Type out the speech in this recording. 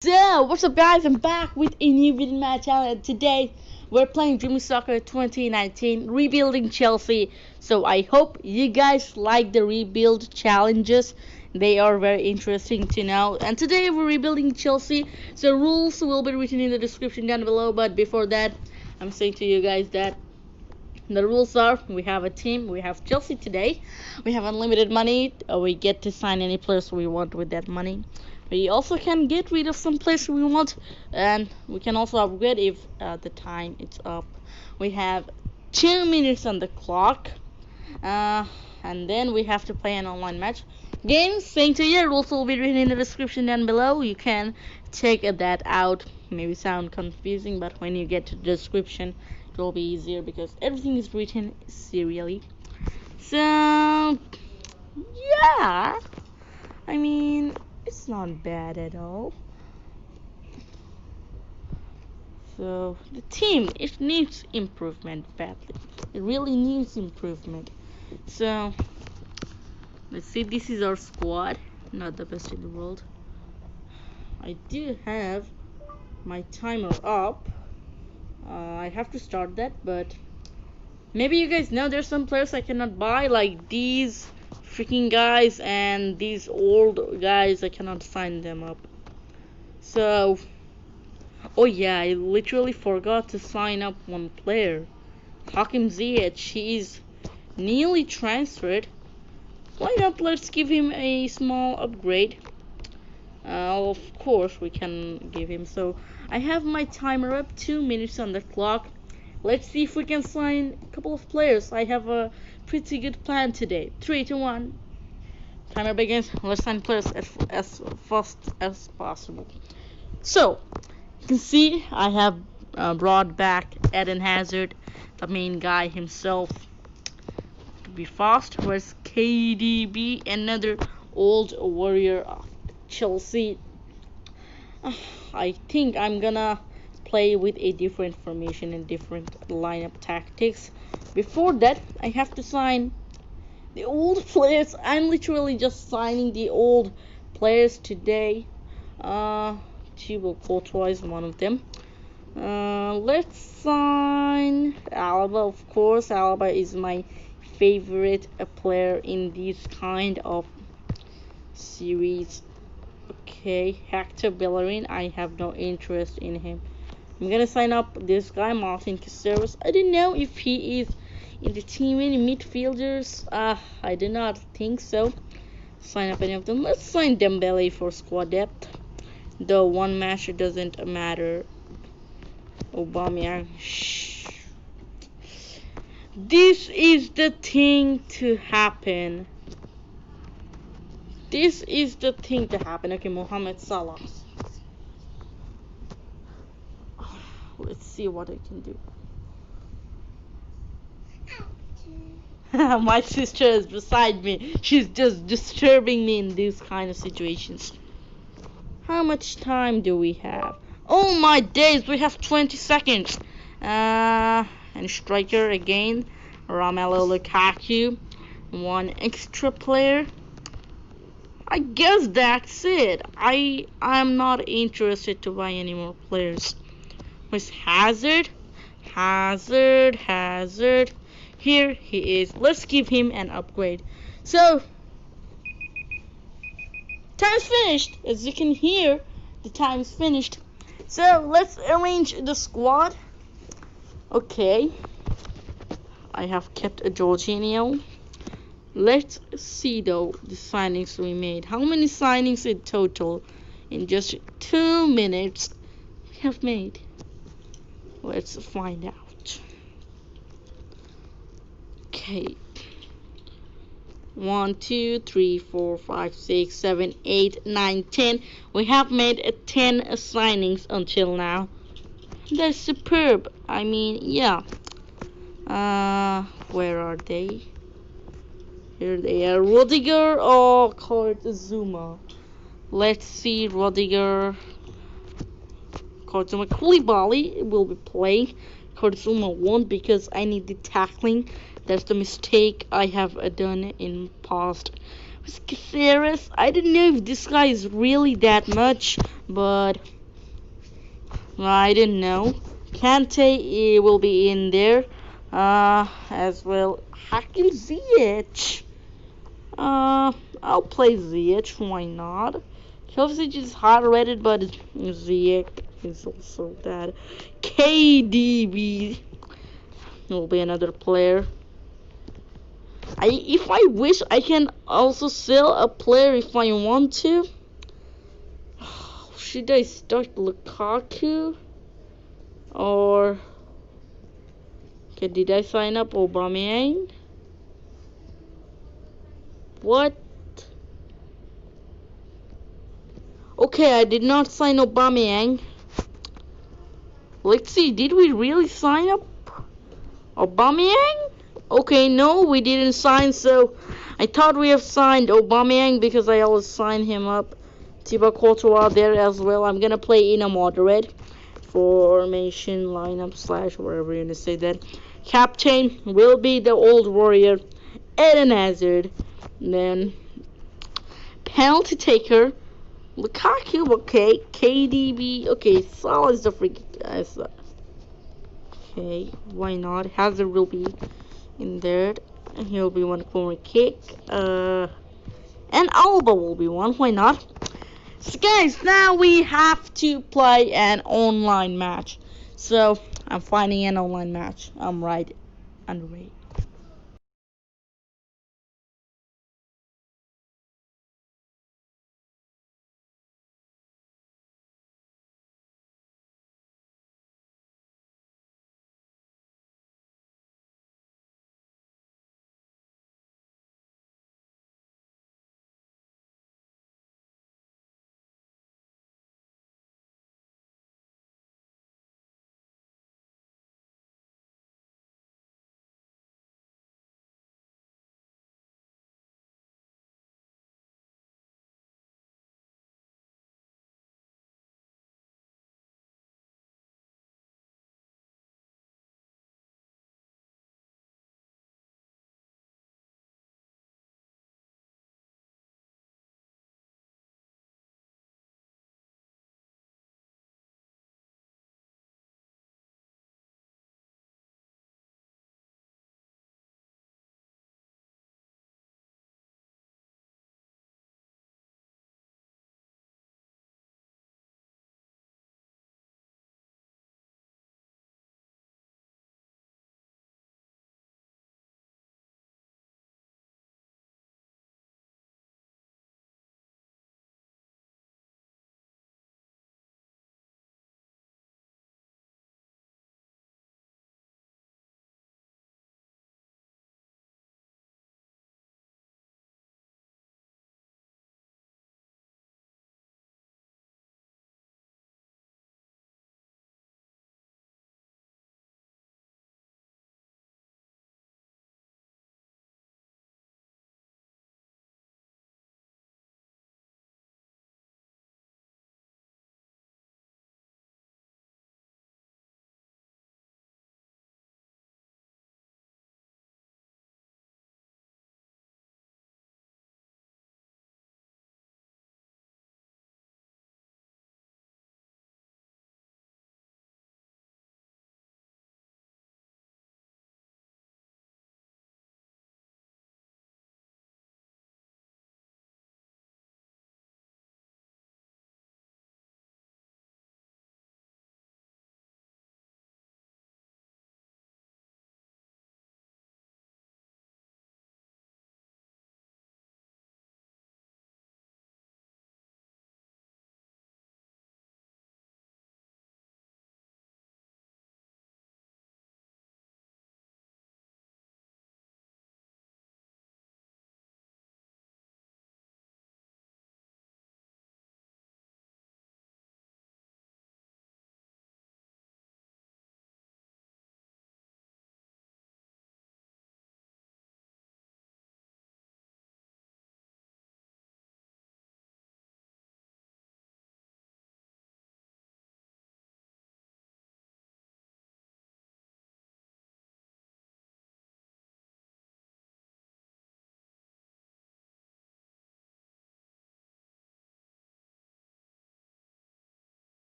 So, what's up guys, I'm back with a new video in my channel, and today we're playing Dream Soccer 2019, rebuilding Chelsea. So I hope you guys like the rebuild challenges. They are very interesting to know. And today we're rebuilding Chelsea, so rules will be written in the description down below. But before that, I'm saying to you guys that the rules are, we have a team, we have Chelsea today, we have unlimited money, we get to sign any players we want with that money. We also can get rid of some players we want, and we can also upgrade if the time is up. We have 2 minutes on the clock, and then we have to play an online match. Again, saying to you, rules will be written in the description down below. You can check that out. Maybe sound confusing, but when you get to the description, it will be easier because everything is written serially. So, yeah, I mean, it's not bad at all. So the team, it needs improvement badly. It really needs improvement. So let's see, this is our squad. Not the best in the world. I do have my timer up. I have to start that, but maybe you guys know there's some players I cannot buy, like these freaking guys and these old guys. I cannot sign them up. So, oh yeah, I literally forgot to sign up one player, Hakim Ziyech. He's nearly transferred. Why not? Let's give him a small upgrade. Of course we can give him. So I have my timer up, 2 minutes on the clock. Let's see if we can sign a couple of players. I have a pretty good plan today. 3, 2, 1. Timer begins. Let's sign players as fast as possible. So you can see I have brought back Eden Hazard, the main guy himself, to be fast. Where's KDB, another old warrior of Chelsea? I think I'm gonna play with a different formation and different lineup tactics. Before that, I have to sign the old players. I'm literally just signing the old players today. Thibaut Courtois is one of them. Let's sign Alaba, of course. Alaba is my favorite player in this kind of series. Okay, Hector Bellerin, I have no interest in him. I'm gonna sign up this guy, Martin Caceres. I don't know if he is in the team in midfielders. I do not think so. Sign up any of them. Let's sign Dembele for squad depth. Though one match doesn't matter. Aubameyang. Shh. This is the thing to happen. This is the thing to happen. Okay, Mohamed Salah. Let's see what I can do. My sister is beside me. She's just disturbing me in these kind of situations. How much time do we have? Oh my days, we have 20 seconds. And striker again, Romelu Lukaku. One extra player. I guess that's it. I'm not interested to buy any more players. Where's Hazard? Hazard. Here he is. Let's give him an upgrade. So, time's finished. As you can hear, the time's finished. So, let's arrange the squad. Okay. I have kept a Jorginho. Let's see though the signings we made. How many signings in total in just 2 minutes we have made? Let's find out. Okay. 1, 2, 3, 4, 5, 6, 7, 8, 9, 10. We have made 10 signings until now. That's superb. I mean, yeah. Where are they? Here they are. Rudiger or Zuma? Let's see. Rudiger. Zuma. Koulibaly will be playing. Zuma won't because I need the tackling. That's the mistake I have done in past Caceres, I don't know if this guy is really that much, but I didn't know. Kante will be in there as well. Hakim Ziyech. I'll play Ziyech. Why not? Kovacic is hard rated, but Ziyech is also that. KDB will be another player. If I wish, I can also sell a player if I want to. Should I start Lukaku? Or okay, did I sign up Aubameyang? What? Okay, I did not sign Aubameyang. Let's see, did we really sign up Aubameyang? Okay, no, we didn't sign, so I thought we have signed Aubameyang because I always sign him up. Thibaut Courtois there as well. I'm gonna play in a moderate formation lineup / whatever you want to say that. Captain will be the old warrior, Eden Hazard. Then penalty taker, Lukaku. Okay, KDB. Okay, Salah is the free kick, guys. Okay, why not? Hazard will be in there. He'll be one corner kick. And Alba will be one. Why not? So guys, now we have to play an online match. So I'm finding an online match. I'm right underway.